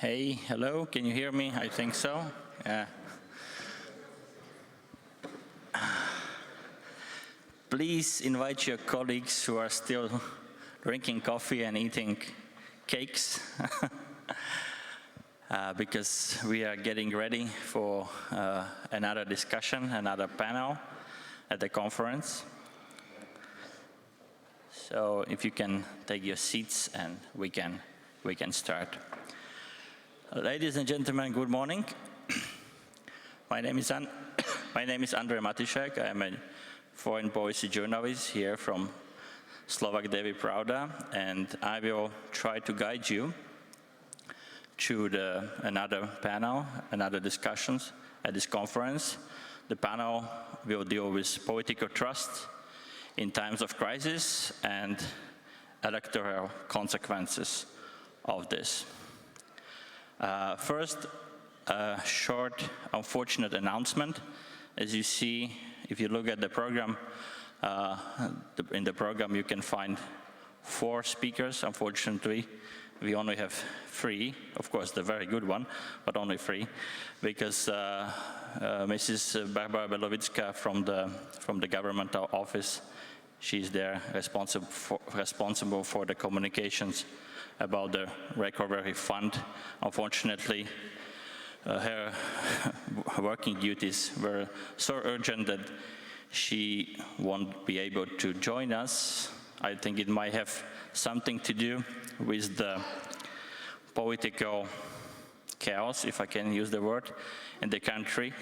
Hey, hello, can you hear me? I think so. Yeah. Please invite your colleagues who are still drinking coffee and eating cakes because we are getting ready for another discussion, another panel at the conference. So if you can take your seats and we can start. Ladies and gentlemen, good morning. My name is Andrej Matišák. I am a foreign policy journalist here from Slovak Devi Pravda, and I will try to guide you through another panel, another discussions at this conference. The panel will deal with political trust in times of crisis and electoral consequences of this. First, a short, unfortunate announcement. As you see, if you look at the program, in the program you can find 4 speakers. Unfortunately, we only have 3. Of course, the very good one, but only 3, because Mrs. Barbara Belovická from the governmental office, she's there responsible for the communications about the recovery fund. Unfortunately, her working duties were so urgent that she won't be able to join us. I think it might have something to do with the political chaos, if I can use the word, in the country.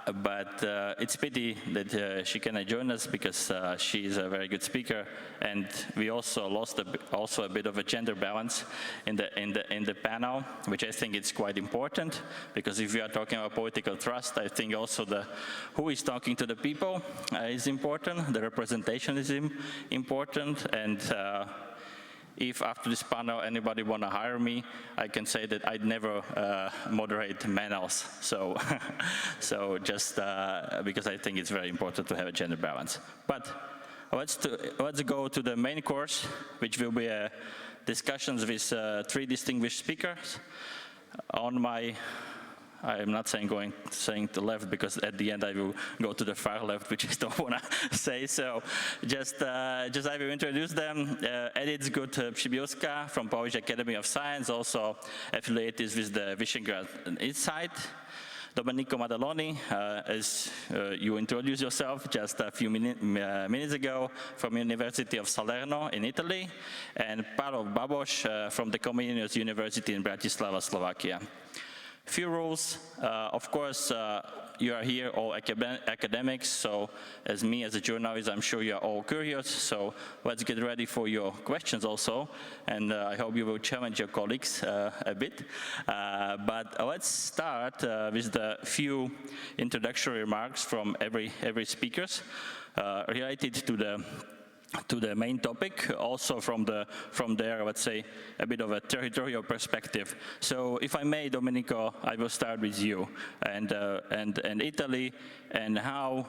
But it's pity that she cannot join us because she is a very good speaker, and we also lost a bit of a gender balance in the panel, which I think is quite important, because if we are talking about political trust, I think also who is talking to the people is important, the representation is important, and if after this panel anybody want to hire me, I can say that I'd never moderate panels. So, just because I think it's very important to have a gender balance. But let's go to the main course, which will be discussions with 3 distinguished speakers. I'm not saying to the left, because at the end I will go to the far left, which I don't want to say. So just I will introduce them. Edith Gut-Przybyłska from Polish Academy of Science, also affiliated with the Visegrad Insight. Domenico Madaloni, as you introduced yourself just a few minutes ago, from University of Salerno in Italy, and Pavel Babos from the Comenius University in Bratislava, Slovakia. Few rules. Of course, you are here all academics, so as me as a journalist, I'm sure you are all curious, so let's get ready for your questions also, and I hope you will challenge your colleagues a bit. But let's start with the few introductory remarks from every speakers related to the main topic, also from their, let's say, a bit of a territorial perspective. So, if I may, Domenico, I will start with you and Italy, and how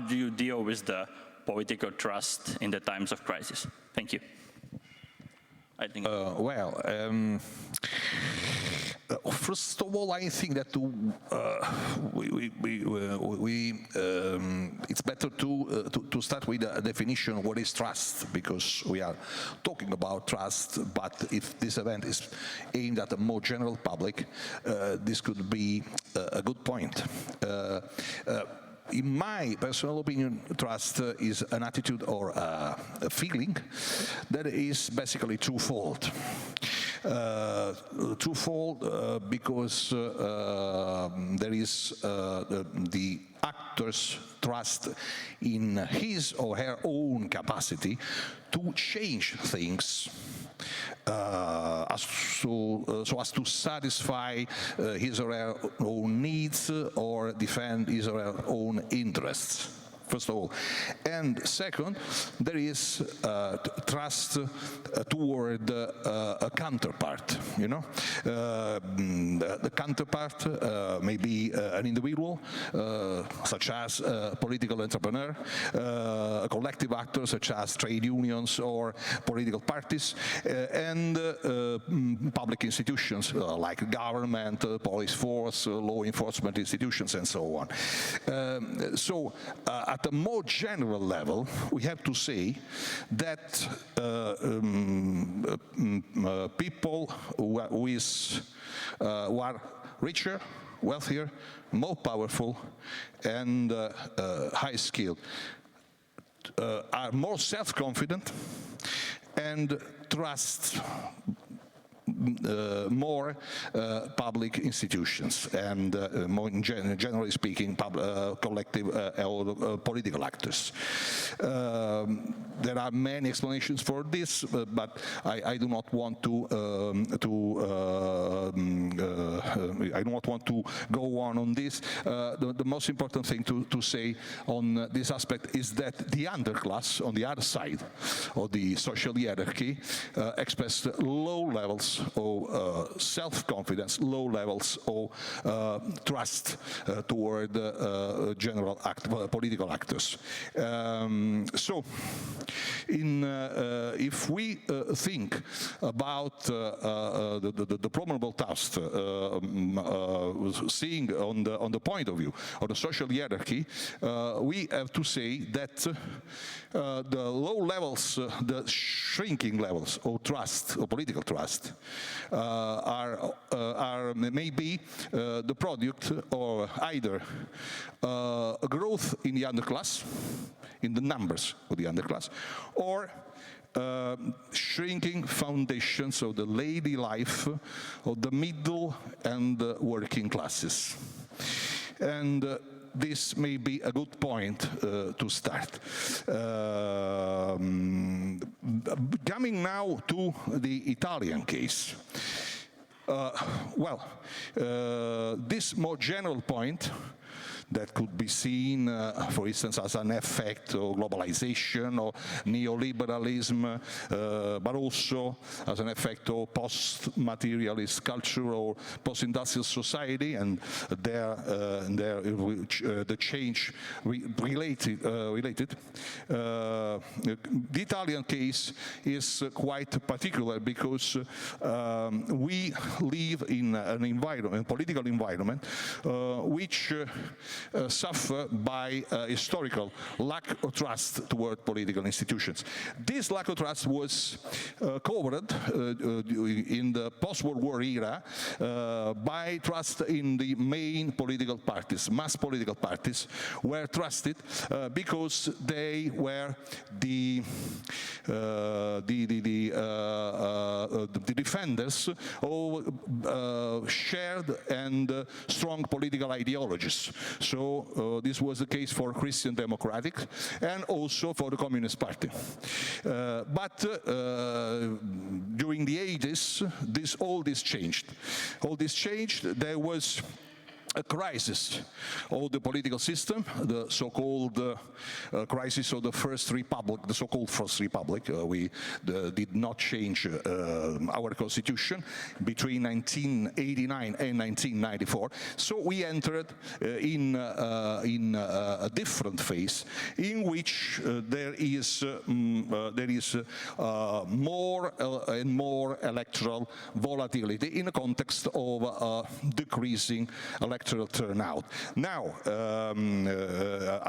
do you deal with the political trust in the times of crisis? Thank you. I think. First of all, I think that it's better to start with a definition of what is trust, because we are talking about trust, but if this event is aimed at a more general public, this could be a good point. In my personal opinion, trust is an attitude or a feeling that is basically twofold. Because there is the actor's trust in his or her own capacity to change things so as to satisfy his or her own needs or defend his or her own interests. first of all. And second, there is trust toward a counterpart, you know. The counterpart may be an individual, such as a political entrepreneur, a collective actor, such as trade unions or political parties, and public institutions like government, police force, law enforcement institutions, and so on. So at a more general level, we have to say that people who are richer, wealthier, more powerful, and high skilled are more self-confident and trust more public institutions and more generally speaking collective or political actors. There are many explanations for this, but I do not want to I do not want to go on this. The most important thing to say on this aspect is that the underclass on the other side of the social hierarchy expressed low levels of self-confidence, low levels of trust toward general political actors. So, if we think about the probable task, seeing on the point of view of the social hierarchy, we have to say that the low levels, the shrinking levels of trust, of political trust, are maybe the product of either a growth in the underclass, in the numbers of the underclass, or shrinking foundations of the daily life of the middle and working classes. And this may be a good point to start. Coming now to the Italian case. This more general point that could be seen, for instance, as an effect of globalization or neoliberalism, but also as an effect of post-materialist culture or post-industrial society, and the change related. The Italian case is quite particular because we live in an environment, a political environment, which suffer by historical lack of trust toward political institutions. This lack of trust was covered in the post-World War era by trust in the main political parties. Mass political parties were trusted because they were the defenders of shared and strong political ideologies. So this was the case for Christian Democratic and also for the Communist Party. But during the 80s, all this changed. All this changed. There was a crisis of the political system, the so-called crisis of the First Republic, the so-called First Republic. We did not change our constitution between 1989 and 1994. So we entered in a different phase in which there is more and more electoral volatility in the context of decreasing electoral turnout. Now,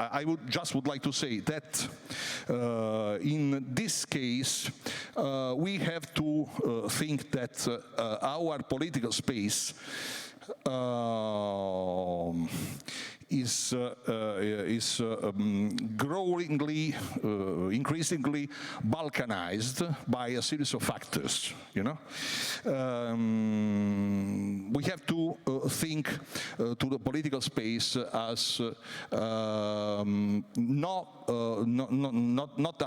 I would like to say that in this case, we have to think that our political space is growingly, increasingly balkanized by a series of factors, you know. We have to think to the political space as not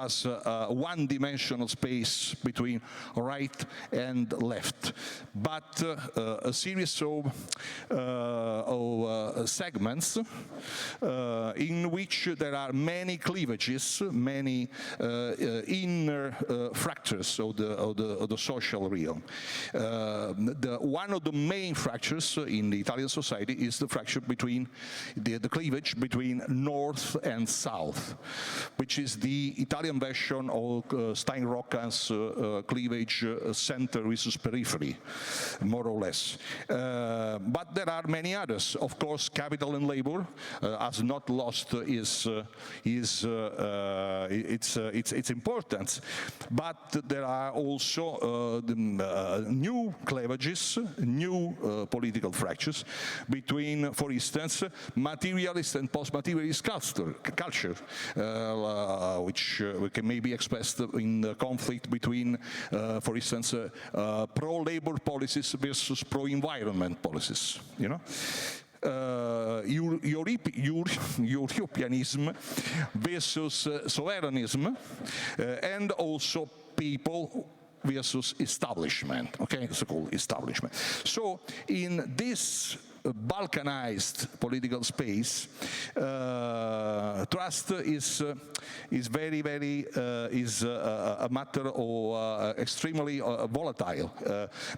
as a one-dimensional space between right and left, but a series of segments in which there are many cleavages, many inner fractures of the social realm. One of the main fractures in the Italian society is the fracture between the cleavage between North and South, which is the Italian version of Steinrocken's cleavage center versus periphery, more or less. But there are many others. Of course, capital and labor has not lost its importance, but there are also new cleavages, new political fractures between, for instance, materialist and post-materialist culture, which can maybe expressed in the conflict between, for instance, pro-labor policies versus pro-environment policies, you know? Europeanism versus sovereignism, and also people versus establishment, okay, so-called establishment. So in this balkanized political space, trust is very, very a matter of extremely volatile,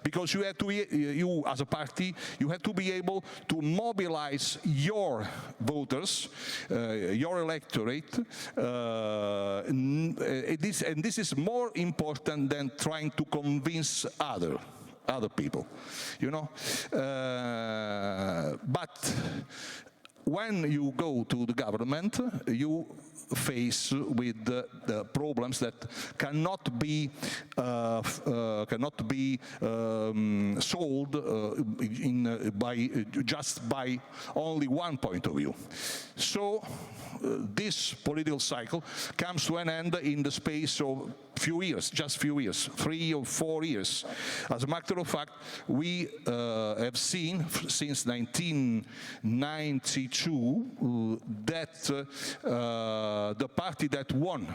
because you have to be, you as a party, you have to be able to mobilize your voters, your electorate, and this is more important than trying to convince other people, you know. But when you go to the government, you face with the problems that cannot be solved just by only one point of view. So this political cycle comes to an end in the space of few years, just few years, 3 or 4 years. As a matter of fact, we have seen since 1992 that the party that won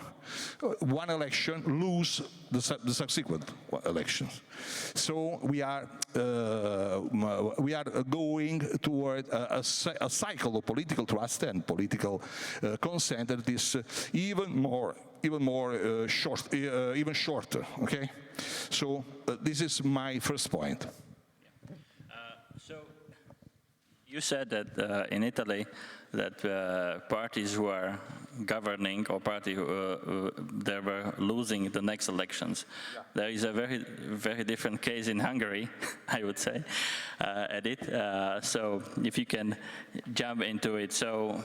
one election lose the subsequent elections. So we are going toward a cycle of political trust and political consent that is even shorter. Okay, so this is my first point. So you said that in Italy that parties who are governing or party they were losing the next elections. Yeah. There is a very different case in Hungary, I would say, Edith. So if you can jump into it. So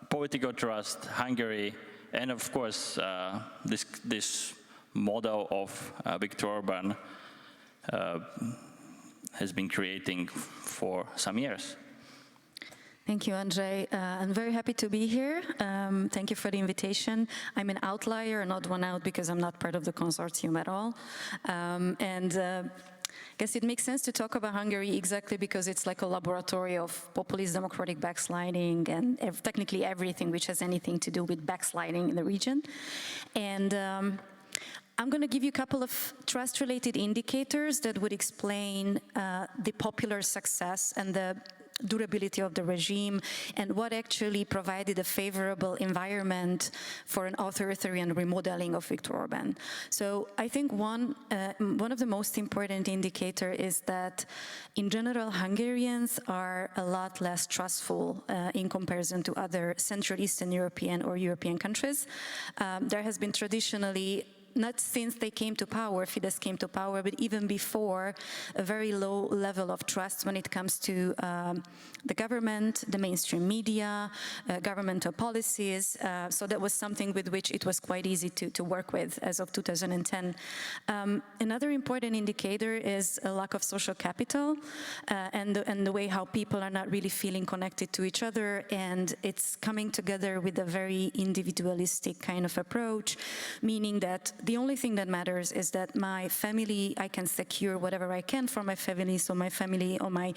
political trust, Hungary, and of course this model of Viktor Orban has been creating for some years. Thank you, Andrej. I'm very happy to be here. Thank you for the invitation. I'm an outlier, not one out, because I'm not part of the consortium at all. I guess it makes sense to talk about Hungary exactly because it's like a laboratory of populist democratic backsliding and technically everything which has anything to do with backsliding in the region. And I'm going to give you a couple of trust-related indicators that would explain the popular success and the durability of the regime and what actually provided a favorable environment for an authoritarian remodeling of Viktor Orban. So I think one of the most important indicators is that in general Hungarians are a lot less trustful in comparison to other Central Eastern European or European countries. There has been traditionally, not since they came to power, Fidesz came to power, but even before, a very low level of trust when it comes to the government, the mainstream media, governmental policies. So that was something with which it was quite easy to work with as of 2010. Another important indicator is a lack of social capital and the way how people are not really feeling connected to each other, and it's coming together with a very individualistic kind of approach, meaning that the only thing that matters is that my family, I can secure whatever I can for my family, so my family or my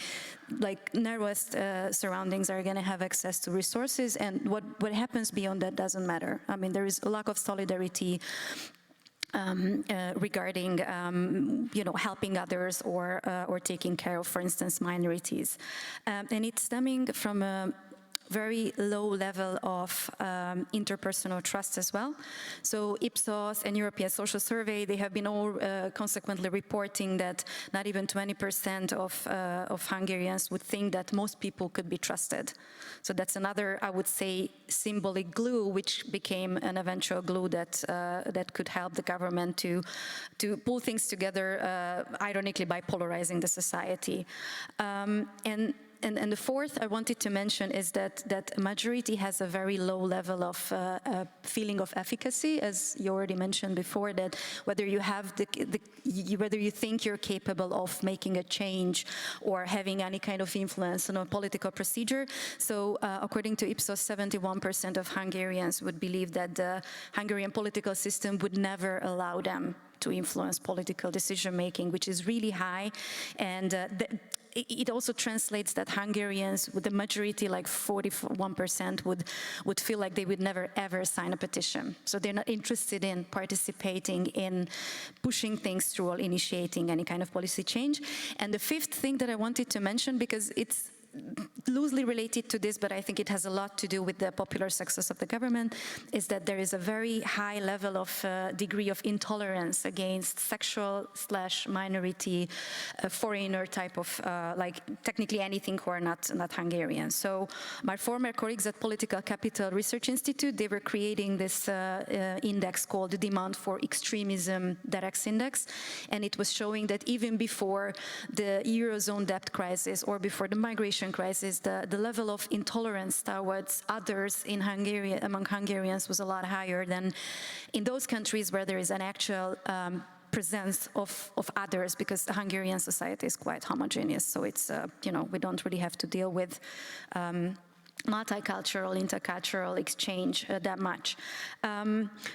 narrowest surroundings are going to have access to resources, and what happens beyond that doesn't matter. I mean, there is a lack of solidarity. regarding, helping others or taking care of, for instance, minorities. And it's stemming from a very low level of interpersonal trust as well. So Ipsos and European Social Survey, they have been all consequently reporting that not even 20% of Hungarians would think that most people could be trusted. So that's another, I would say, symbolic glue, which became an eventual glue that that could help the government to pull things together, ironically, by polarizing the society. And the fourth I wanted to mention is that a majority has a very low level of feeling of efficacy, as you already mentioned before, that whether you have whether you think you're capable of making a change or having any kind of influence on a political procedure. So according to Ipsos, 71% of Hungarians would believe that the Hungarian political system would never allow them to influence political decision-making, which is really high. And it also translates that Hungarians, with the majority, like 41%, would feel like they would never ever sign a petition. So they're not interested in participating in pushing things through or initiating any kind of policy change. And the fifth thing that I wanted to mention, because it's loosely related to this, but I think it has a lot to do with the popular success of the government, is that there is a very high level of degree of intolerance against sexual/minority, foreigner type of, like technically anything who are not Hungarian. So my former colleagues at Political Capital Research Institute, they were creating this index called the Demand for Extremism Derex Index, and it was showing that even before the Eurozone debt crisis or before the migration crisis, the level of intolerance towards others in Hungary, among Hungarians, was a lot higher than in those countries where there is an actual presence of others, because the Hungarian society is quite homogeneous. So it's, we don't really have to deal with multicultural, intercultural exchange that much.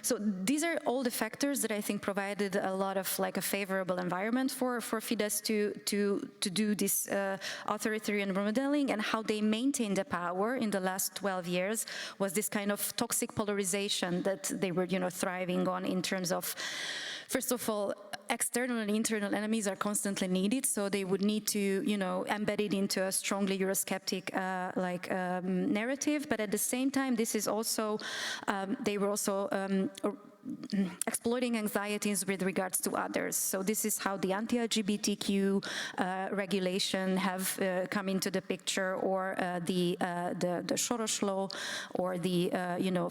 So these are all the factors that I think provided a lot of like a favorable environment for Fidesz to do this authoritarian remodeling, and how they maintained the power in the last 12 years was this kind of toxic polarization that they were, thriving on in terms of, first of all, external and internal enemies are constantly needed, so they would need to, embed it into a strongly Eurosceptic narrative. But at the same time, this is also, they were also exploiting anxieties with regards to others. So this is how the anti-LGBTQ regulation have come into the picture, or the Soros law, or the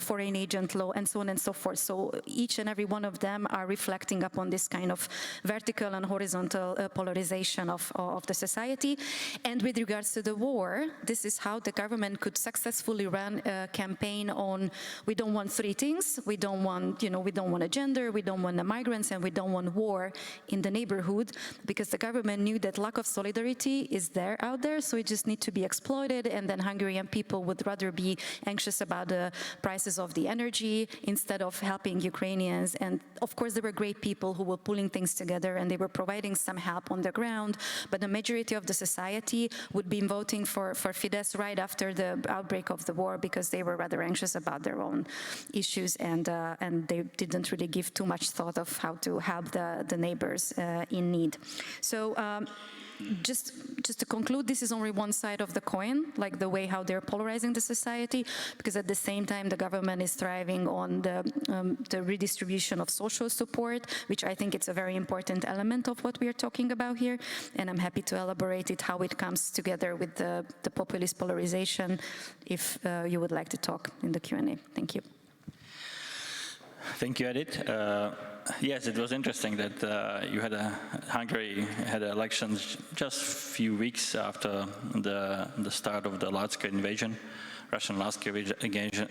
foreign agent law, and so on and so forth. So each and every one of them are reflecting upon this kind of vertical and horizontal polarization of the society. And with regards to the war, this is how the government could successfully run a campaign on: we don't want three things. We don't want, we don't want a gender, we don't want the migrants, and we don't want war in the neighborhood, because the government knew that lack of solidarity is out there, so it just needs to be exploited, and then Hungarian people would rather be anxious about the prices of the energy instead of helping Ukrainians. And of course, there were great people who were pulling things together, and they were providing some help on the ground, but the majority of the society would be voting for Fidesz right after the outbreak of the war, because they were rather anxious about their own issues, and they didn't really give too much thought of how to help the neighbors in need. So just to conclude, this is only one side of the coin, like the way how they're polarizing the society, because at the same time the government is thriving on the redistribution of social support, which I think it's a very important element of what we are talking about here, and I'm happy to elaborate it how it comes together with the populist polarization, if you would like to talk in the Q&A. Thank you. Thank you, Edith. Yes, it was interesting that Hungary had elections just a few weeks after the start of the large-scale invasion, Russian large-scale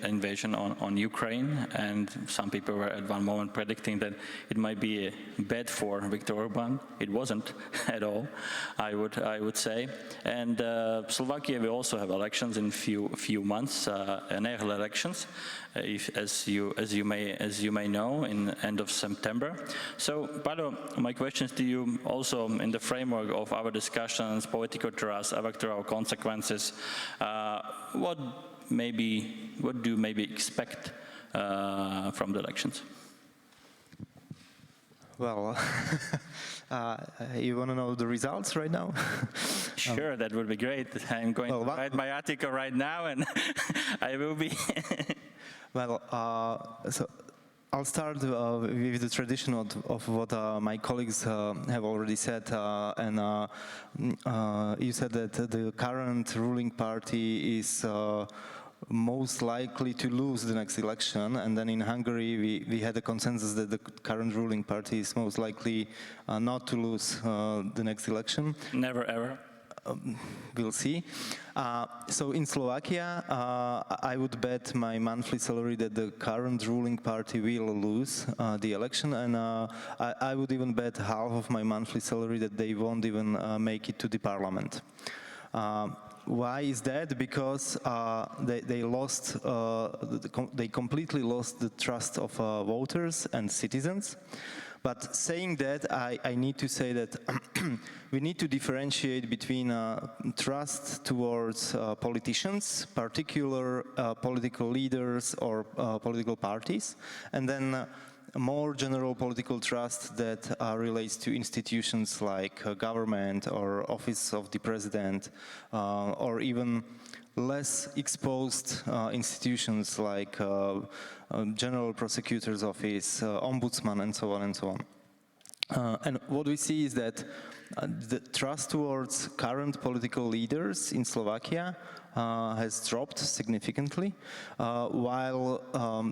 invasion on Ukraine, and some people were at one moment predicting that it might be bad for Viktor Orban. It wasn't at all, I would say. And Slovakia will also have elections in few months, general elections, as you may know, in end of September. So, Paolo, my questions to you, also in the framework of our discussions, political trust, electoral consequences, what do you maybe expect from the elections? Well, you want to know the results right now? Sure, that would be great. I'm going to write my article right now, and I will be. Well, so I'll start with the tradition of what my colleagues have already said, and you said that the current ruling party is most likely to lose the next election, and then in Hungary we had a consensus that the current ruling party is most likely not to lose the next election. Never ever. We'll see. So in Slovakia, I would bet my monthly salary that the current ruling party will lose the election, and I would even bet half of my monthly salary that they won't even make it to the parliament. Why is that? Because they lost, they completely lost the trust of voters and citizens. But saying that, I need to say that we need to differentiate between trust towards politicians, particular political leaders or political parties, and then a more general political trust that relates to institutions like government or office of the president, or even less exposed institutions like General Prosecutor's Office, Ombudsman, and so on and so on. And what we see is that the trust towards current political leaders in Slovakia has dropped significantly, while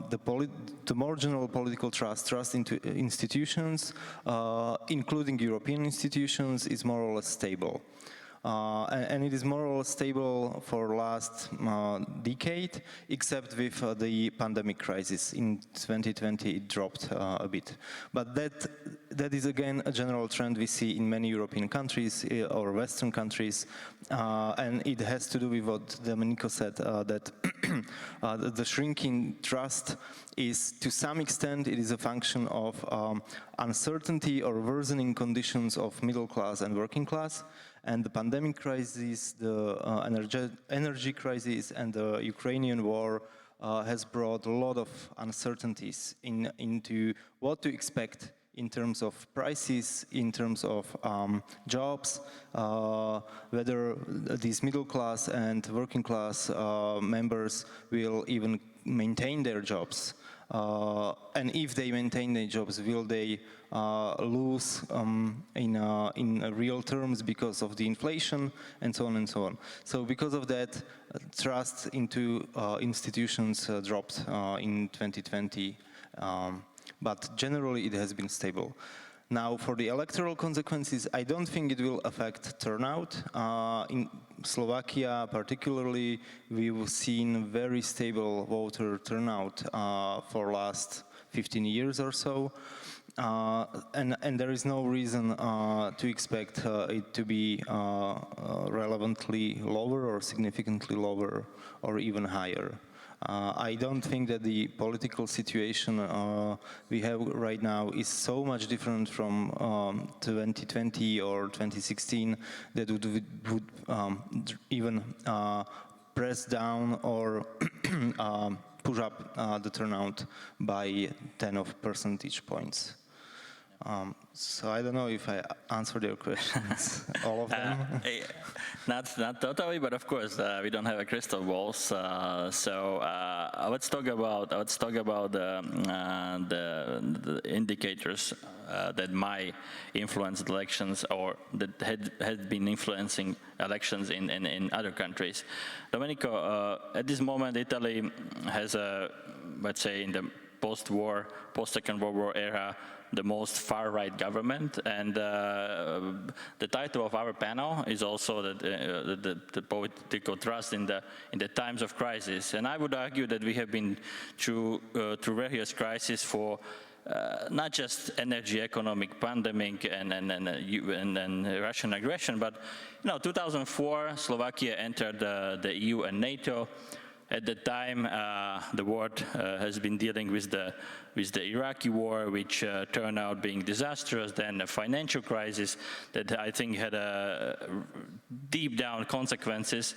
the more general political trust into institutions, including European institutions, is more or less stable. And it is more or less stable for last decade, except with the pandemic crisis. In 2020, it dropped a bit. But that is again a general trend we see in many European countries or Western countries, and it has to do with what Domenico said, that the shrinking trust is, to some extent, it is a function of uncertainty or worsening conditions of middle class and working class. And the pandemic crisis, the energy crisis, and the Ukrainian war has brought a lot of uncertainties into what to expect in terms of prices, in terms of jobs, whether these middle class and working class members will even maintain their jobs. And if they maintain their jobs, will they lose in real terms because of the inflation, and so on and so on. So because of that, trust into institutions dropped in 2020, but generally it has been stable. Now, for the electoral consequences, I don't think it will affect turnout. In Slovakia, particularly, we've seen very stable voter turnout for last 15 years or so. And there is no reason to expect it to be relevantly lower or significantly lower or even higher. I don't think that the political situation we have right now is so much different from 2020 or 2016 that would even press down or push up the turnout by 10 percentage points. So I don't know if I answered your questions, all of them. Not totally, but of course we don't have a crystal balls. So let's talk about the indicators that might influence elections, or that had been influencing elections in other countries. Domenico, at this moment, Italy has a, let's say, in the post-Second World War era, the most far-right government, and the title of our panel is also the political trust in the times of crisis. And I would argue that we have been through various crises for not just energy, economic, pandemic, and Russian aggression, but 2004, Slovakia entered the EU and NATO. At the time, the world has been dealing with the the Iraqi war, which turned out being disastrous, then a financial crisis that I think had deep down consequences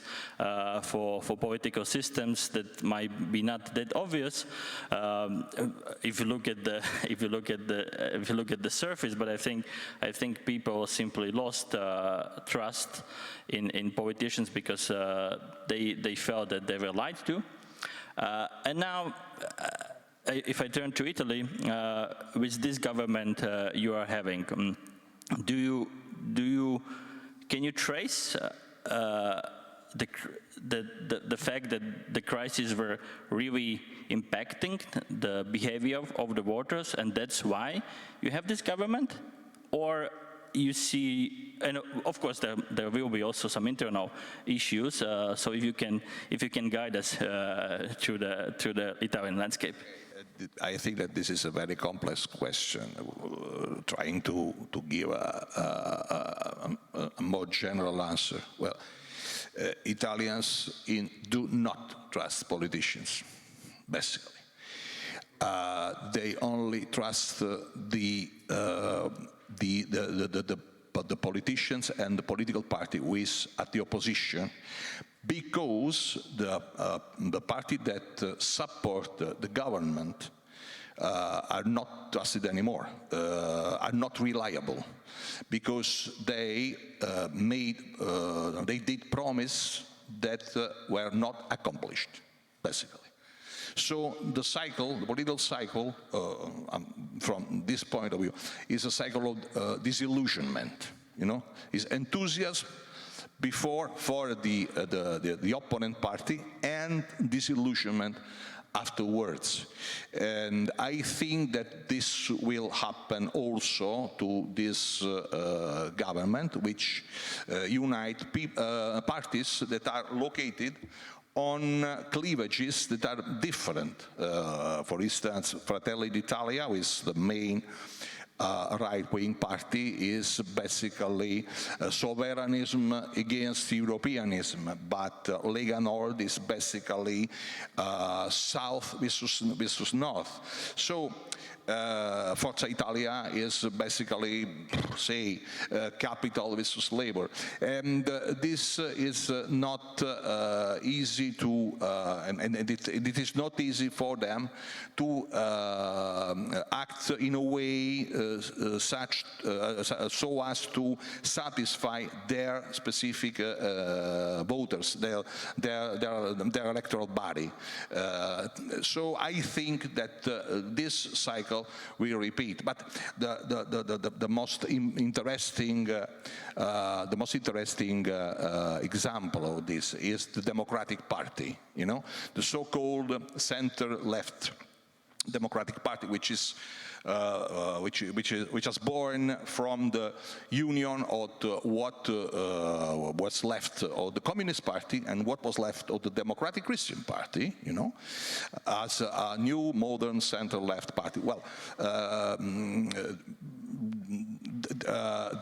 for political systems that might be not that obvious if you look at the surface. But I think people simply lost trust in politicians because they felt that they were lied to. And now, if I turn to Italy, with this government you are having, can you trace the fact that the crises were really impacting the behavior of the voters, and that's why you have this government? Or you see, and of course there will be also some internal issues, so if you can guide us through the Italian landscape. I think that this is a very complex question. Trying to give a more general answer. Well, Italians do not trust politicians, basically. They only trust the politicians and the political party who is at the opposition, because the party that support the government are not trusted anymore, are not reliable, because they did promise that were not accomplished, basically. So the political cycle, from this point of view, is a cycle of disillusionment. Is enthusiasm for the opponent party and disillusionment afterwards. And I think that this will happen also to this government, which unite parties that are located on cleavages that are different. For instance, Fratelli d'Italia, who is the main right-wing party, is basically sovereignism against Europeanism, but Lega Nord is basically south versus north. So Forza Italia is basically, say, capital versus labor. And this is not easy to, and it is not easy for them to act in a way so as to satisfy their specific voters, their electoral body. So I think that this cycle will repeat. But the most interesting example of this is the Democratic Party. The so-called center-left Democratic Party, which was born from the union of what was left of the Communist Party and what was left of the Democratic Christian Party, as a new modern center-left party. Well,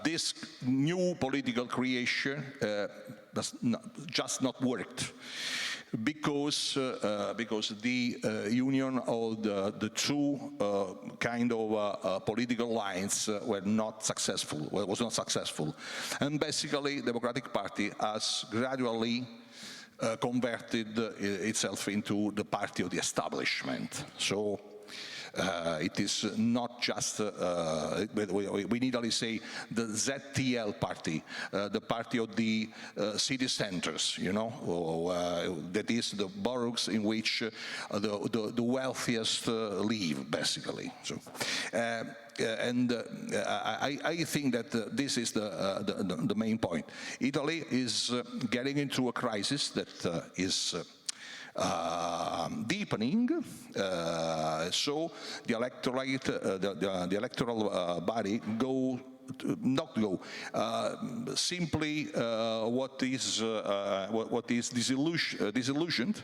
this new political creation just not worked. Because the union of the two kind of political lines was not successful, and basically the Democratic Party has gradually converted itself into the party of the establishment. So it is not just, we nearly say, the ZTL party, the party of the city centers, that is the boroughs in which the wealthiest live, basically. So, and I think that this is the main point. Italy is getting into a crisis that is deepening, so the electoral body simply what is disillusioned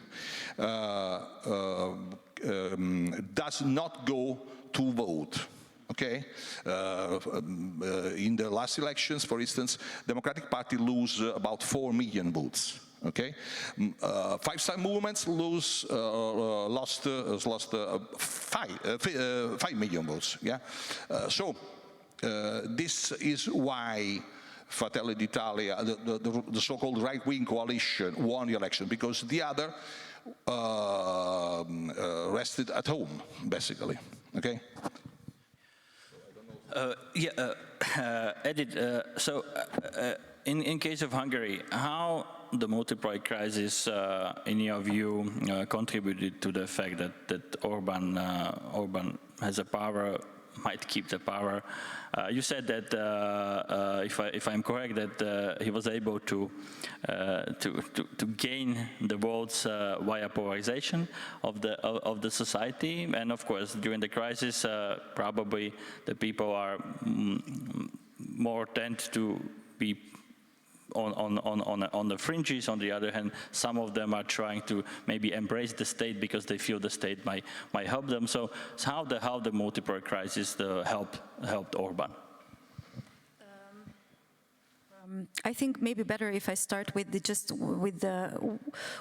does not go to vote. Okay, in the last elections, for instance, Democratic Party lose about 4 million votes. Okay, 5-star movements lost 5 million votes. Yeah, so this is why Fratelli d'Italia, the so-called right-wing coalition, won the election, because the other rested at home, basically. Okay. Edith, in case of Hungary, how the multiple crisis, in your view, contributed to the fact that Orban has a power, might keep the power? You said that, if I'm correct, that he was able to gain the votes via polarization of the society, and of course during the crisis, probably the people are more tend to be on the fringes. On the other hand, some of them are trying to maybe embrace the state because they feel the state might help them. So how the multiple crisis helped Orban? I think maybe better if I start with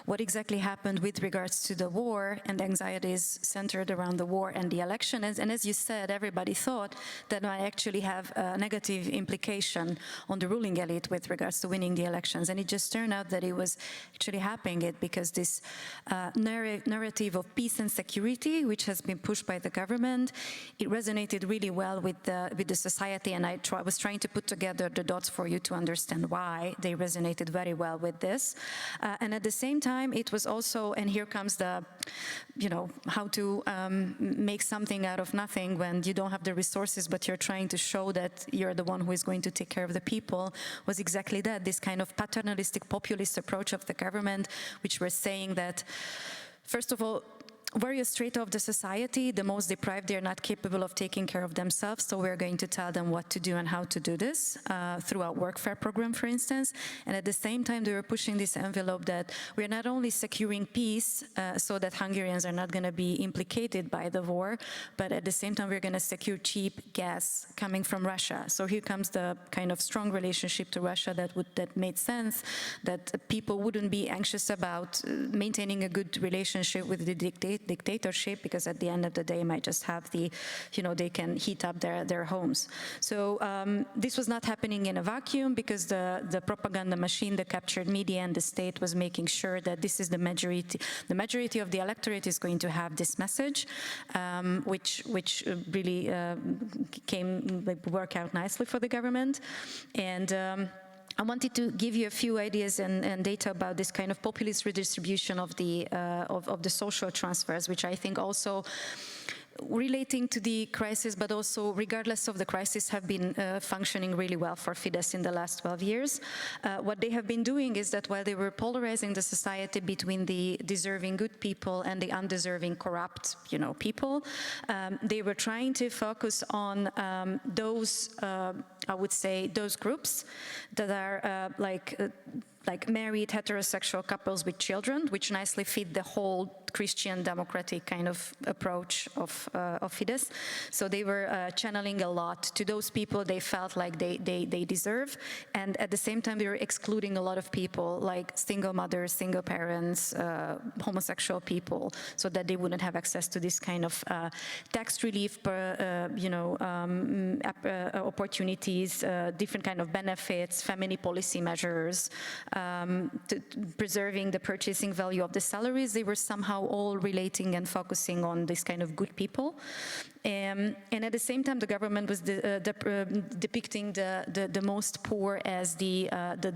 what exactly happened with regards to the war and the anxieties centered around the war and the election. And as you said, everybody thought that might actually have a negative implication on the ruling elite with regards to winning the elections. And it just turned out that it was actually happening because this narrative of peace and security, which has been pushed by the government, it resonated really well with the society. And I was trying to put together the dots for you to understand why they resonated very well with this. And at the same time, it was also, and here comes the, how to make something out of nothing when you don't have the resources, but you're trying to show that you're the one who is going to take care of the people, was exactly that, this kind of paternalistic populist approach of the government, which were saying that, first of all, various strata of the society, the most deprived, they're not capable of taking care of themselves, so we're going to tell them what to do and how to do this through our workfare program, for instance. And at the same time, they were pushing this envelope that we're not only securing peace so that Hungarians are not going to be implicated by the war, but at the same time, we're going to secure cheap gas coming from Russia. So here comes the kind of strong relationship to Russia that made sense, that people wouldn't be anxious about maintaining a good relationship with the dictatorship, because at the end of the day might just have the, they can heat up their homes. So this was not happening in a vacuum, because the propaganda machine, the captured media and the state was making sure that this is the majority of the electorate is going to have this message, which really work out nicely for the government. And I wanted to give you a few ideas and data about this kind of populist redistribution of the social transfers, which I think also relating to the crisis, but also regardless of the crisis, have been functioning really well for Fidesz in the last 12 years. What they have been doing is that while they were polarizing the society between the deserving good people and the undeserving corrupt, people, they were trying to focus on those, I would say, those groups that are like married heterosexual couples with children, which nicely fit the whole Christian democratic kind of approach of Fidesz. So they were channeling a lot to those people they felt like they deserve, and at the same time they were excluding a lot of people like single mothers, single parents, homosexual people, so that they wouldn't have access to this kind of tax relief, opportunities, different kind of benefits, family policy measures, preserving the purchasing value of the salaries. They were somehow all relating and focusing on this kind of good people. And at the same time, the government was depicting the most poor as the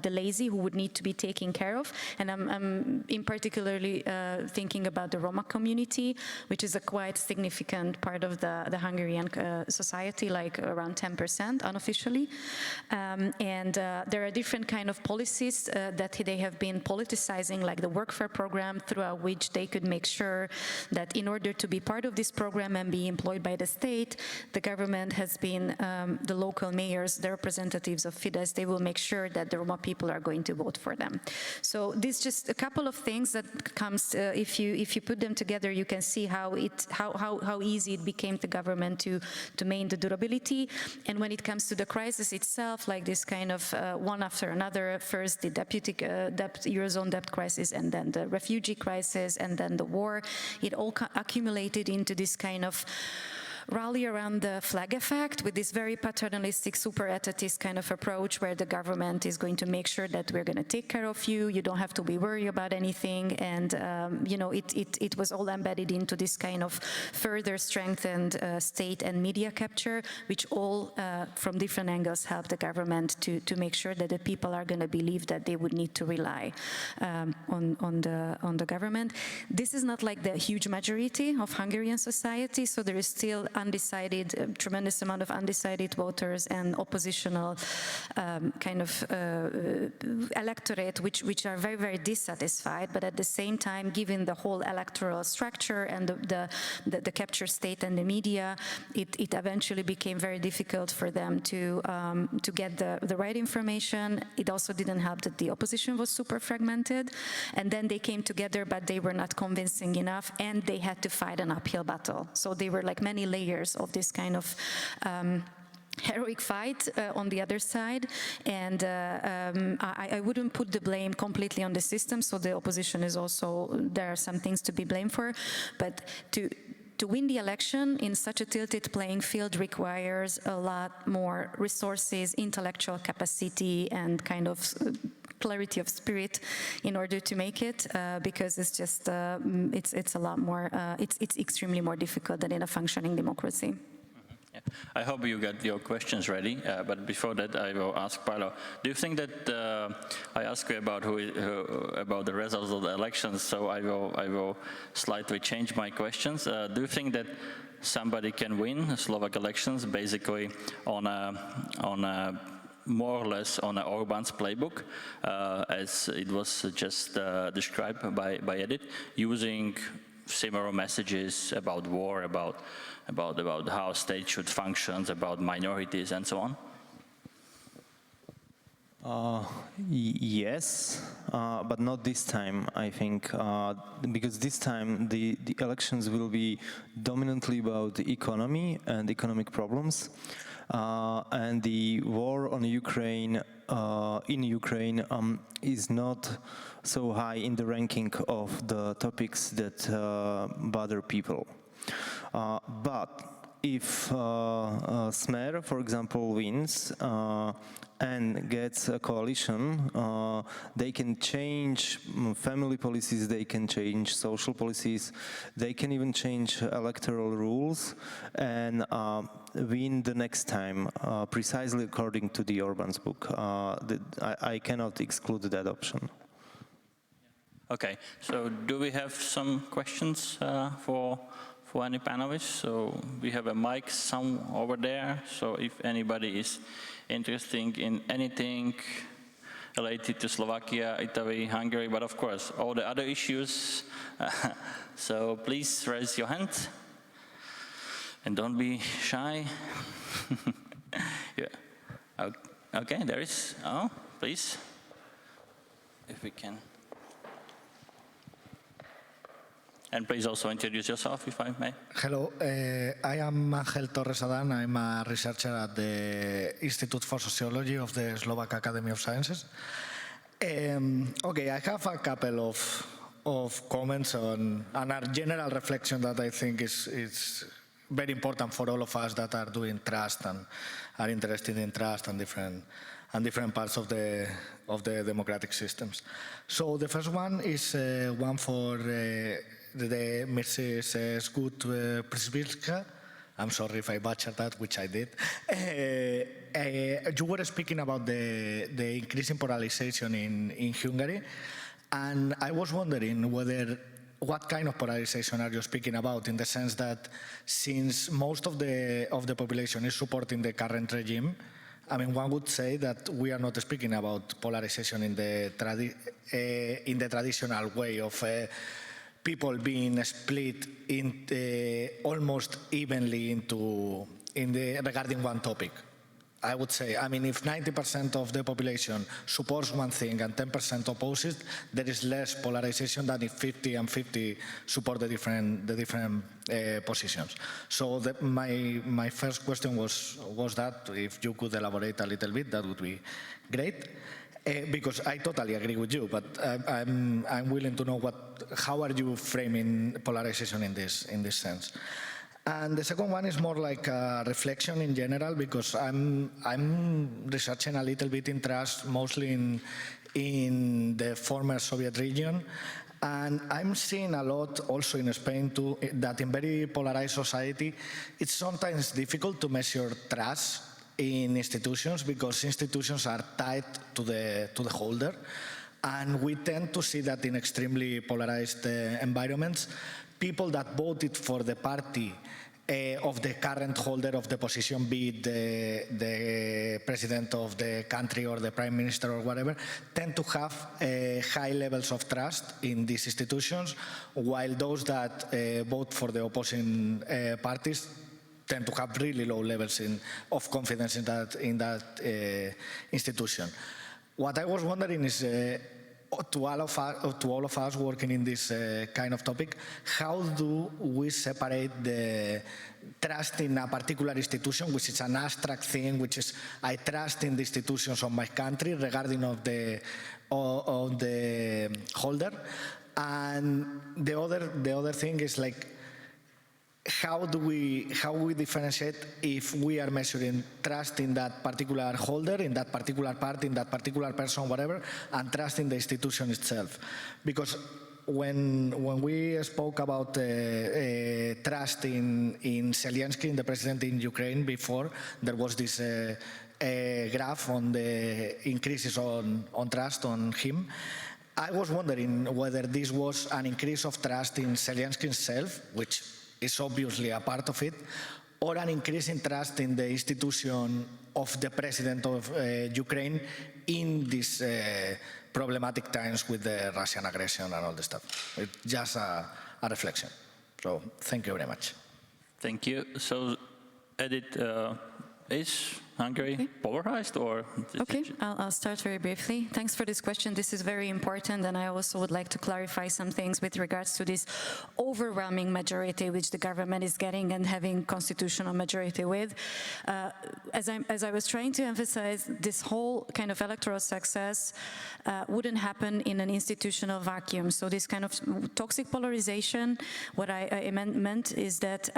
lazy who would need to be taken care of. And I'm in particularly thinking about the Roma community, which is a quite significant part of the Hungarian society, like around 10% unofficially. And there are different kind of policies that they have been politicizing, like the workfare program, throughout which they could make sure that in order to be part of this program and be employed by inside the state, the government has been, the local mayors, the representatives of Fidesz, they will make sure that the Roma people are going to vote for them. So this just a couple of things that comes, if you put them together, you can see how easy it became the government to maintain the durability. And when it comes to the crisis itself, like this kind of one after another, first the Eurozone debt crisis, and then the refugee crisis, and then the war, it all accumulated into this kind of rally around the flag effect with this very paternalistic, super etatist kind of approach where the government is going to make sure that we're going to take care of you, you don't have to be worried about anything, and you know, it was all embedded into this kind of further strengthened state and media capture, which all from different angles help the government to make sure that the people are going to believe that they would need to rely on the government. This is not like the huge majority of Hungarian society, so there is still undecided, tremendous amount of undecided voters and oppositional kind of electorate, which are very, very dissatisfied. But at the same time, given the whole electoral structure and the capture state and the media, it eventually became very difficult for them to get the right information. It also didn't help that the opposition was super fragmented, and then they came together, but they were not convincing enough, and they had to fight an uphill battle. So they were like many layers of this kind of heroic fight on the other side, and I wouldn't put the blame completely on the system, so the opposition is also, there are some things to be blamed for, but to win the election in such a tilted playing field requires a lot more resources, intellectual capacity, and kind of clarity of spirit in order to make it, because it's just it's a lot more it's extremely more difficult than in a functioning democracy. Yeah. I hope you got your questions ready, but before that I will ask Paolo, do you think that I asked you about about the results of the elections, so I will slightly change my questions. Do you think that somebody can win Slovak elections basically on a more or less on Orban's playbook, as it was just described by Edith, using similar messages about war, about how state should function, about minorities and so on? Yes, but not this time, I think, because this time the elections will be dominantly about the economy and economic problems. And the war on Ukraine, in Ukraine, is not so high in the ranking of the topics that bother people. But if Smer, for example, wins and gets a coalition, they can change family policies, they can change social policies, they can even change electoral rules and win the next time, precisely according to the Orban's book. I cannot exclude that option. Okay, so do we have some questions for any panelists? So we have a mic some over there, so if anybody is interested in anything related to Slovakia, Italy, Hungary, but of course all the other issues, so please raise your hand and don't be shy. Yeah. Okay, there is, oh, please, if we can. And please also introduce yourself, if I may. Hello, I am Ángel Torres Adán. I'm a researcher at the Institute for Sociology of the Slovak Academy of Sciences. Okay, I have a couple of comments on a general reflection that I think is very important for all of us that are doing trust and are interested in trust and different parts of the democratic systems. So the first one is one for the Mrs. Skut-Przybylska. I'm sorry if I butchered that, which I did. You were speaking about the increasing polarization in Hungary, and I was wondering what kind of polarization are you speaking about, in the sense that since most of the population is supporting the current regime, I mean, one would say that we are not speaking about polarization in the traditional way of people being split in almost evenly regarding one topic. I would say, I mean, if 90% of the population supports one thing and 10% opposes, there is less polarization than if 50 and 50 support the different positions. So my first question was that, if you could elaborate a little bit, that would be great. Because I totally agree with you, but I'm willing to know how are you framing polarization in this sense. And the second one is more like a reflection in general, because I'm researching a little bit in trust, mostly in the former Soviet region. And I'm seeing a lot also in Spain too, that in very polarized society, it's sometimes difficult to measure trust in institutions, because institutions are tied to the holder. And we tend to see that in extremely polarized environments, people that voted for the party of the current holder of the position, be it the president of the country or the prime minister or whatever, tend to have high levels of trust in these institutions, while those that vote for the opposing parties tend to have really low levels of confidence in that institution. What I was wondering is, to all of us working in this kind of topic, how do we separate the trust in a particular institution, which is an abstract thing, which is I trust in the institutions of my country regarding of the holder, and the other thing is like, how we differentiate if we are measuring trust in that particular holder, in that particular party, in that particular person, whatever, and trust in the institution itself? Because when we spoke about trust in Zelensky, in the president in Ukraine before, there was this graph on the increases on trust on him. I was wondering whether this was an increase of trust in Zelensky himself, which is obviously a part of it, or an increase in trust in the institution of the president of Ukraine in these problematic times with the Russian aggression and all this stuff. It's just a reflection. So thank you very much. Thank you. So, Edith, is Hungary polarized, or? Okay, I'll start very briefly. Thanks for this question. This is very important, and I also would like to clarify some things with regards to this overwhelming majority which the government is getting and having constitutional majority with. As I was trying to emphasize, this whole kind of electoral success wouldn't happen in an institutional vacuum. So this kind of toxic polarization, what I meant is that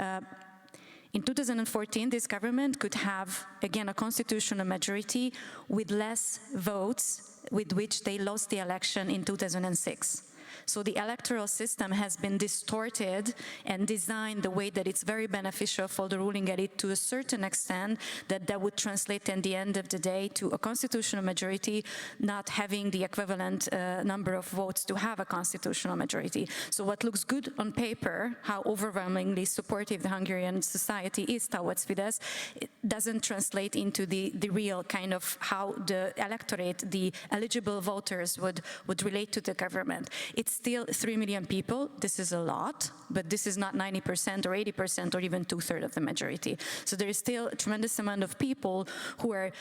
in 2014, this government could have, again, a constitutional majority with less votes with which they lost the election in 2006. So the electoral system has been distorted and designed the way that it's very beneficial for the ruling elite to a certain extent, that would translate in the end of the day to a constitutional majority not having the equivalent number of votes to have a constitutional majority. So what looks good on paper, how overwhelmingly supportive the Hungarian society is towards Fidesz, it doesn't translate into the real kind of how the electorate, the eligible voters would relate to the government. It's still 3 million people. This is a lot, but this is not 90% or 80% or even 2/3 of the majority. So there is still a tremendous amount of people who are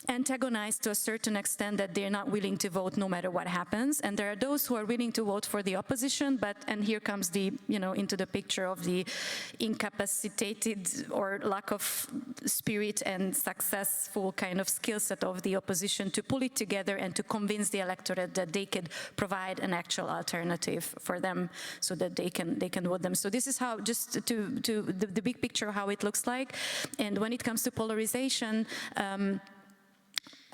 antagonized to a certain extent, that they're not willing to vote no matter what happens. And there are those who are willing to vote for the opposition, and here comes the, into the picture of the incapacitated or lack of spirit and successful kind of skill set of the opposition to pull it together and to convince the electorate that they could provide an actual alternative for them so that they can vote them. So this is how, just to the big picture, how it looks like. And when it comes to polarization,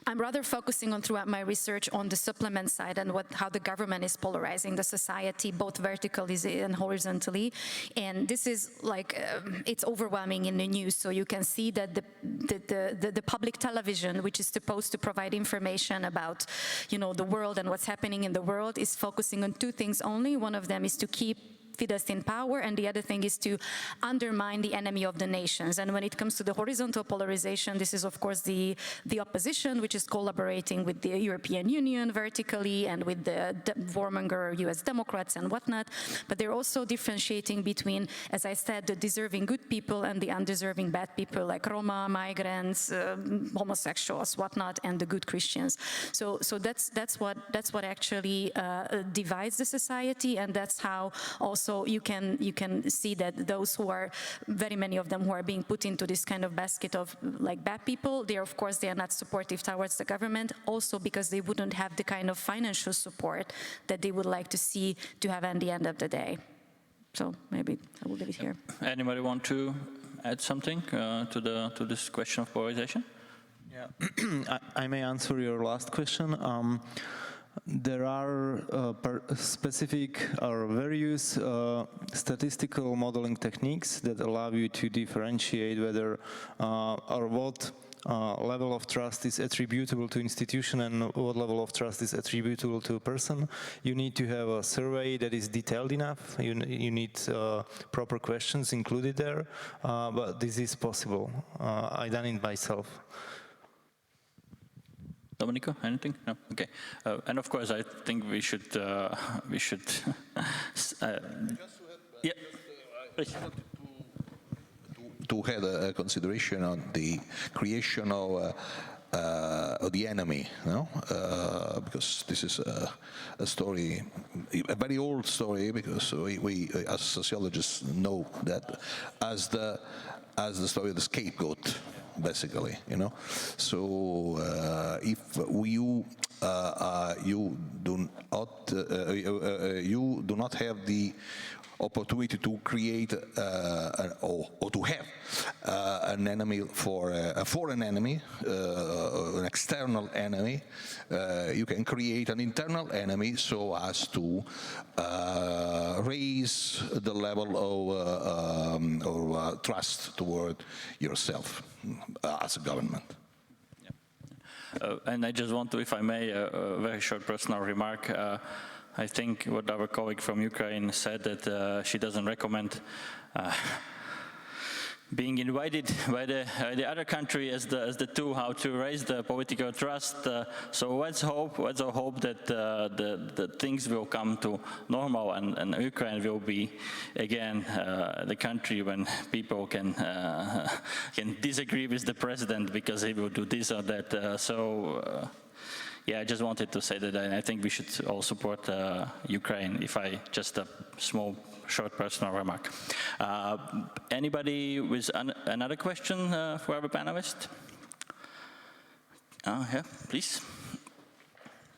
I'm rather focusing on throughout my research on the supplement side and how the government is polarizing the society, both vertically and horizontally. And this is like, it's overwhelming in the news. So you can see that the public television, which is supposed to provide information about, the world and what's happening in the world, is focusing on two things only. One of them is to keep Fidesz in power, and the other thing is to undermine the enemy of the nations. And when it comes to the horizontal polarization, this is of course the opposition, which is collaborating with the European Union vertically and with the warmonger US Democrats and whatnot, but they're also differentiating between, as I said, the deserving good people and the undeserving bad people, like Roma, migrants, homosexuals, whatnot, and the good Christians. So that's what actually divides the society, and that's how also you can see that those who are, very many of them who are being put into this kind of basket of like bad people, they are not supportive towards the government, also because they wouldn't have the kind of financial support that they would like to see to have at the end of the day. So maybe I will leave it here. Anybody want to add something to this question of polarization? Yeah, I may answer your last question. There are specific or various statistical modeling techniques that allow you to differentiate whether or what level of trust is attributable to institution and what level of trust is attributable to a person. You need to have a survey that is detailed enough. You need proper questions included there, but this is possible. I done it myself. Domenico, anything? No. Okay. And of course, I think we should. Yeah. Please. To have a consideration on the creation of the enemy, no? Because this is a story, a very old story, because we as sociologists know that as the story of the scapegoat, basically, you know. So if you do not have the opportunity to create or to have an enemy for a foreign enemy, an external enemy, you can create an internal enemy so as to raise the level of trust toward yourself as a government. And I just want to, if I may, a very short personal remark. I think what our colleague from Ukraine said, that she doesn't recommend being invited by the other country as the tool how to raise the political trust. So let's hope that the things will come to normal, and Ukraine will be again the country when people can disagree with the president because he will do this or that. Yeah, I just wanted to say that I think we should all support Ukraine, just a small, short personal remark. Anybody with another question for our panelist? Yeah, please.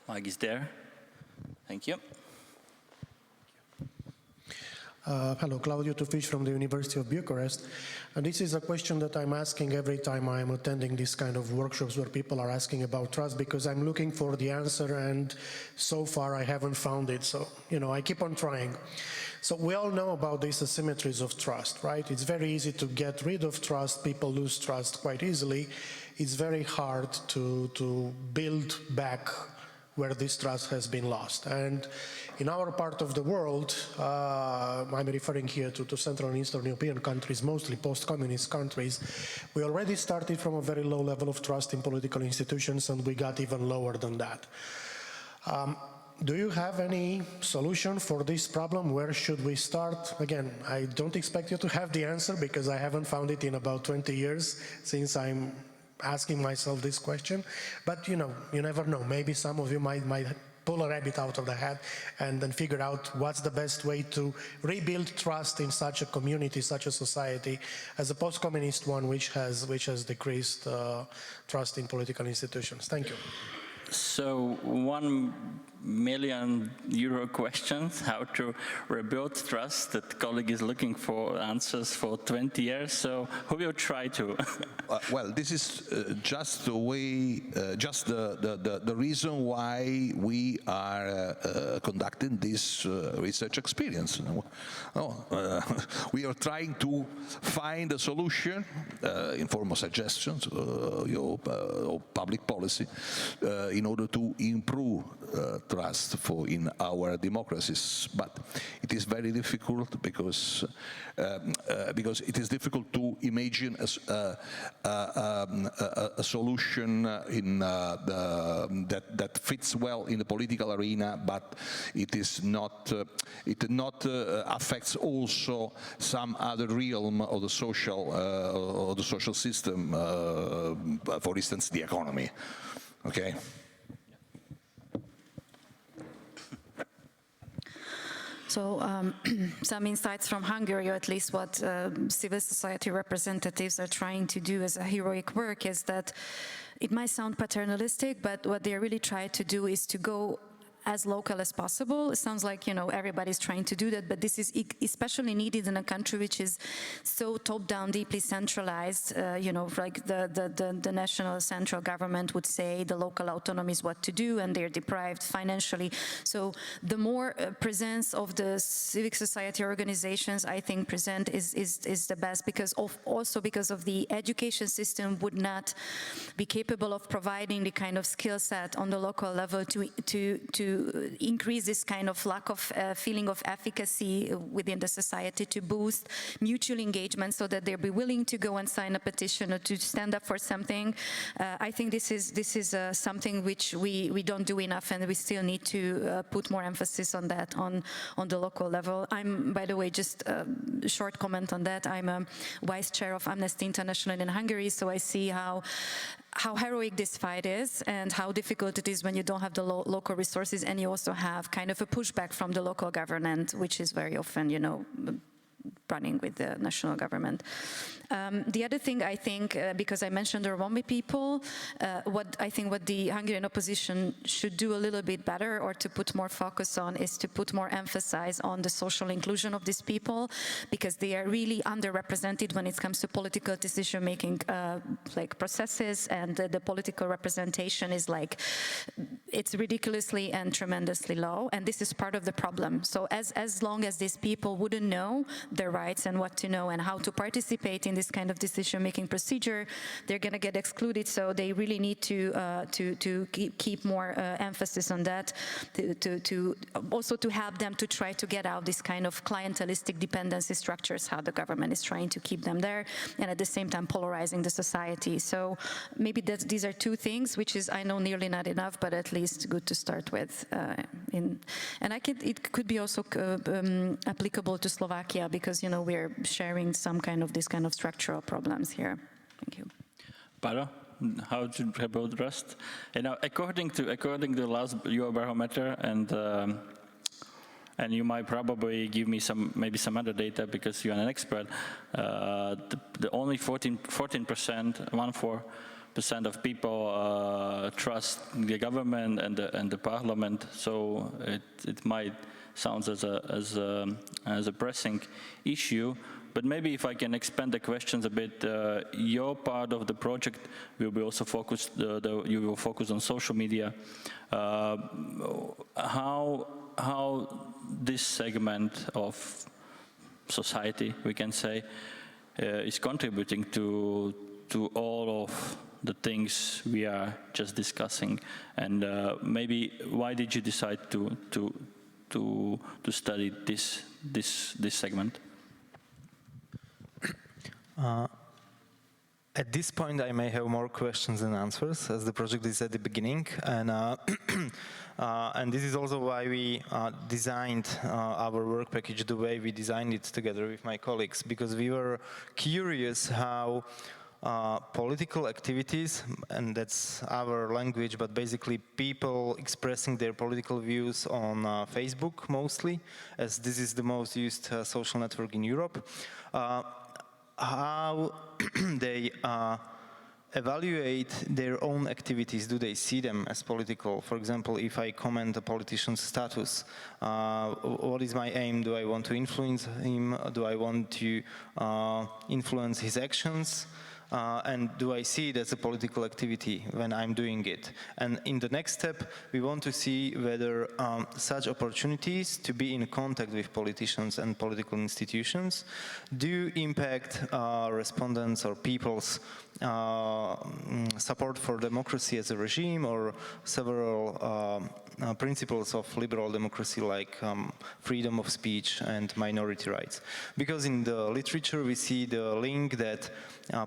Mike is there. Thank you. Hello, Claudio Tufish from the University of Bucharest. And this is a question that I'm asking every time I'm attending this kind of workshops where people are asking about trust, because I'm looking for the answer and so far I haven't found it. So, I keep on trying. So we all know about these asymmetries of trust, right? It's very easy to get rid of trust. People lose trust quite easily. It's very hard to build back where this trust has been lost. And in our part of the world, I'm referring here to Central and Eastern European countries, mostly post-communist countries, we already started from a very low level of trust in political institutions, and we got even lower than that. Do you have any solution for this problem? Where should we start? Again, I don't expect you to have the answer because I haven't found it in about 20 years since I'm asking myself this question, but you never know. Maybe some of you might pull a rabbit out of the hat and then figure out what's the best way to rebuild trust in such a community, such a society, as a post-communist one which has decreased trust in political institutions. Thank you. So €1 million question, how to rebuild trust. That colleague is looking for answers for 20 years. So who will try to? Well, this is just the way, just the reason why we are conducting this research experience. We are trying to find a solution in form of suggestions, or public policy, in order to improve trust in our democracies. But it is very difficult because it is difficult to imagine a solution that fits well in the political arena, but it is not. It not affects also some other realm of the social system. For instance, the economy. Okay. So some insights from Hungary, or at least what civil society representatives are trying to do as a heroic work, is that it might sound paternalistic, but what they really try to do is to go as local as possible. It sounds like, you know, everybody's trying to do that, but this is especially needed in a country which is so top-down, deeply centralized. You know, like the national central government would say the local autonomy is what to do, and they're deprived financially. So the more presence of the civic society organizations, I think, present is the best, because also because of the education system would not be capable of providing the kind of skill set on the local level to increase this kind of lack of feeling of efficacy within the society, to boost mutual engagement so that they'll be willing to go and sign a petition or to stand up for something. I think this is something which we don't do enough, and we still need to put more emphasis on that on the local level. I'm, by the way, just a short comment on that. I'm a vice chair of Amnesty International in Hungary, so I see how heroic this fight is and how difficult it is when you don't have the local resources, and you also have kind of a pushback from the local government, which is very often, you know, running with the national government. The other thing, I think, because I mentioned the Roma people, what the Hungarian opposition should do a little bit better, or to put more focus on, is to put more emphasis on the social inclusion of these people, because they are really underrepresented when it comes to political decision-making like processes, and the political representation is like, it's ridiculously and tremendously low, and this is part of the problem. So as long as these people wouldn't know their rights and what to know and how to participate in this kind of decision-making procedure, they're going to get excluded. So they really need to keep more emphasis on that, to also to help them to try to get out this kind of clientelistic dependency structures, how the government is trying to keep them there, and at the same time polarizing the society. So maybe these are two things, which is, I know, nearly not enough, but at least good to start with. It could be also applicable to Slovakia, because, you know, we're sharing some kind of this kind of structural problems here. Thank you. Paolo, how to rebuild trust? You know, according to the last Eurobarometer, and you might probably give me maybe some other data because you're an expert. The only 14% of people trust the government and the parliament. So it might sound as a pressing issue. But maybe if I can expand the questions a bit, your part of the project will be also focused. You will focus on social media. How this segment of society, we can say, is contributing to all of the things we are just discussing, and maybe why did you decide to study this segment? At this point, I may have more questions than answers, as the project is at the beginning, and this is also why we designed our work package the way we designed it together with my colleagues, because we were curious how political activities, and that's our language, but basically people expressing their political views on Facebook mostly, as this is the most used social network in Europe, how they evaluate their own activities. Do they see them as political? For example, if I comment a politician's status, what is my aim? Do I want to influence him? Do I want to influence his actions? And do I see it as a political activity when I'm doing it? And in the next step, we want to see whether such opportunities to be in contact with politicians and political institutions do impact respondents or people's support for democracy as a regime, or several principles of liberal democracy like freedom of speech and minority rights. Because in the literature we see the link that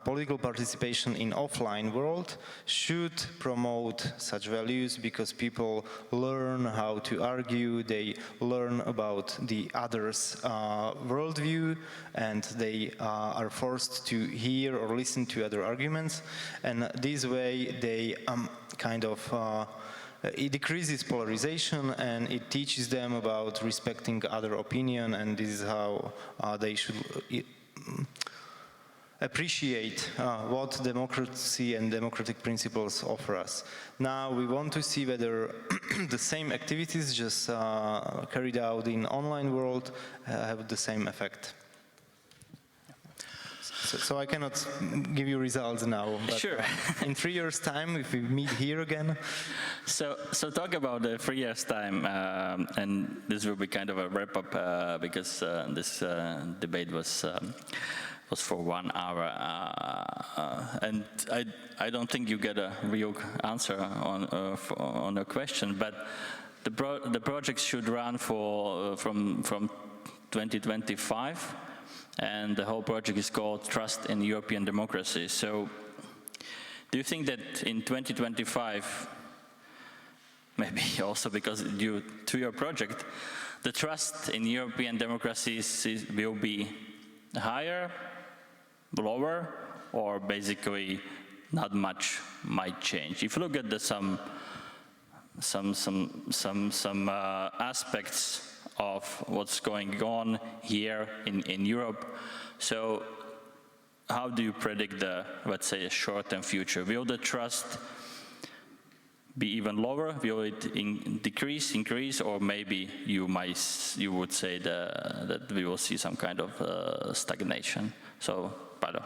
political participation in offline world should promote such values because people learn how to argue, they learn about the other's worldview, and they are forced to hear or listen to other arguments, and this way they kind of it decreases polarization and it teaches them about respecting other opinion, and this is how they should appreciate what democracy and democratic principles offer us. Now we want to see whether the same activities just carried out in online world have the same effect. So I cannot give you results now, but sure. In 3 years' time, if we meet here again. So talk about the 3 years' time, and this will be kind of a wrap-up because this debate was for 1 hour, and I don't think you get a real answer on a question, but the project should run from 2025. And the whole project is called Trust in European Democracy. So do you think that in 2025, maybe also because due to your project, the trust in European democracies will be higher, lower, or basically not much might change? If you look at some aspects of what's going on here in Europe. So how do you predict the, let's say, a short-term future? Will the trust be even lower? Will it decrease, increase, or maybe you would say that we will see some kind of stagnation? So, Paolo.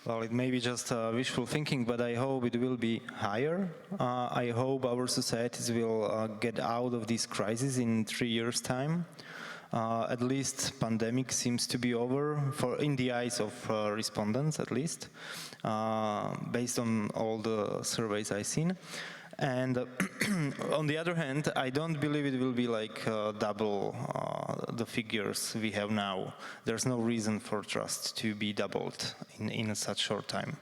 Well, it may be just wishful thinking, but I hope it will be higher. I hope our societies will get out of this crisis in 3 years' time. At least pandemic seems to be over, in the eyes of respondents at least, based on all the surveys I've seen. And on the other hand, I don't believe it will be like double the figures we have now. There's no reason for trust to be doubled in such short time.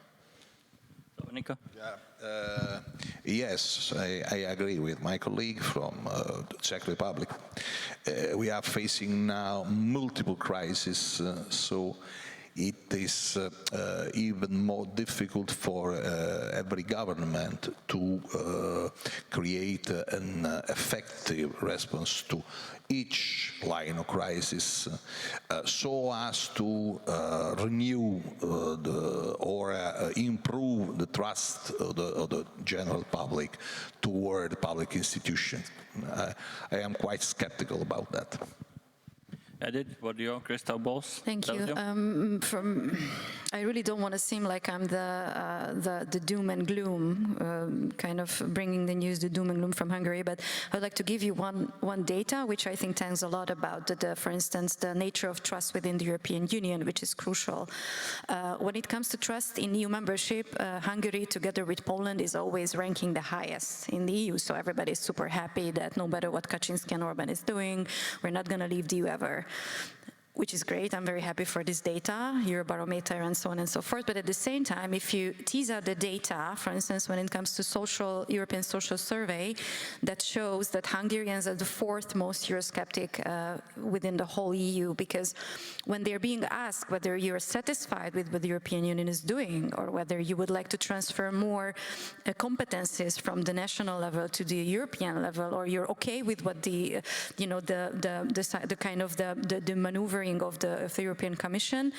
Domenico? Yeah. Yes, I agree with my colleague from the Czech Republic. We are facing now multiple crises, so it is even more difficult for every government to create an effective response to each line of crisis so as to renew or improve the trust of the general public toward public institutions. I am quite skeptical about that. Edith, what are your crystal balls? Thank you. I really don't want to seem like I'm the doom and gloom, kind of bringing the news, the doom and gloom from Hungary, but I'd like to give you one data, which I think tells a lot about, for instance, the nature of trust within the European Union, which is crucial. When it comes to trust in EU membership, Hungary, together with Poland, is always ranking the highest in the EU, so everybody's super happy that no matter what Kaczynski and Orban is doing, we're not going to leave the EU ever. Which is great. I'm very happy for this data, Eurobarometer and so on and so forth. But at the same time, if you tease out the data, for instance, when it comes to European Social Survey, that shows that Hungarians are the 4th most Eurosceptic within the whole EU, because when they're being asked whether you're satisfied with what the European Union is doing, or whether you would like to transfer more competences from the national level to the European level, or you're okay with what the maneuvering of the European Commission,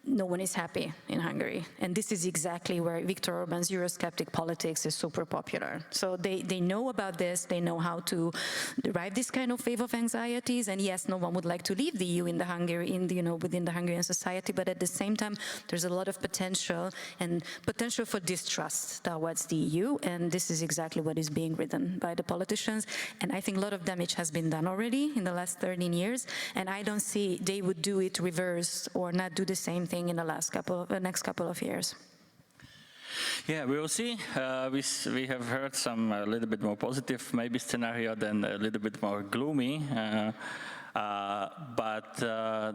no one is happy in Hungary. And this is exactly where Viktor Orban's Eurosceptic politics is super popular. So they know about this, they know how to derive this kind of wave of anxieties, and yes, no one would like to leave the EU within the Hungarian society, but at the same time, there's a lot of potential for distrust towards the EU, and this is exactly what is being written by the politicians, and I think a lot of damage has been done already in the last 13 years, and I don't see they would do it reverse or not do the same thing in the next couple of years. Yeah, we will see. We have heard some a little bit more positive maybe scenario than a little bit more gloomy. But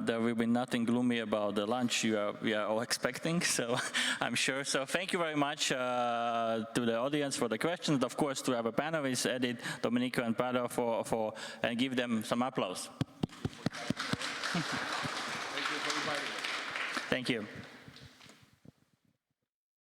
there will be nothing gloomy about the lunch we are all expecting, so I'm sure. So thank you very much to the audience for the questions. Of course, to our panelists, Edith, Domenico, and Paolo, and give them some applause. Thank you.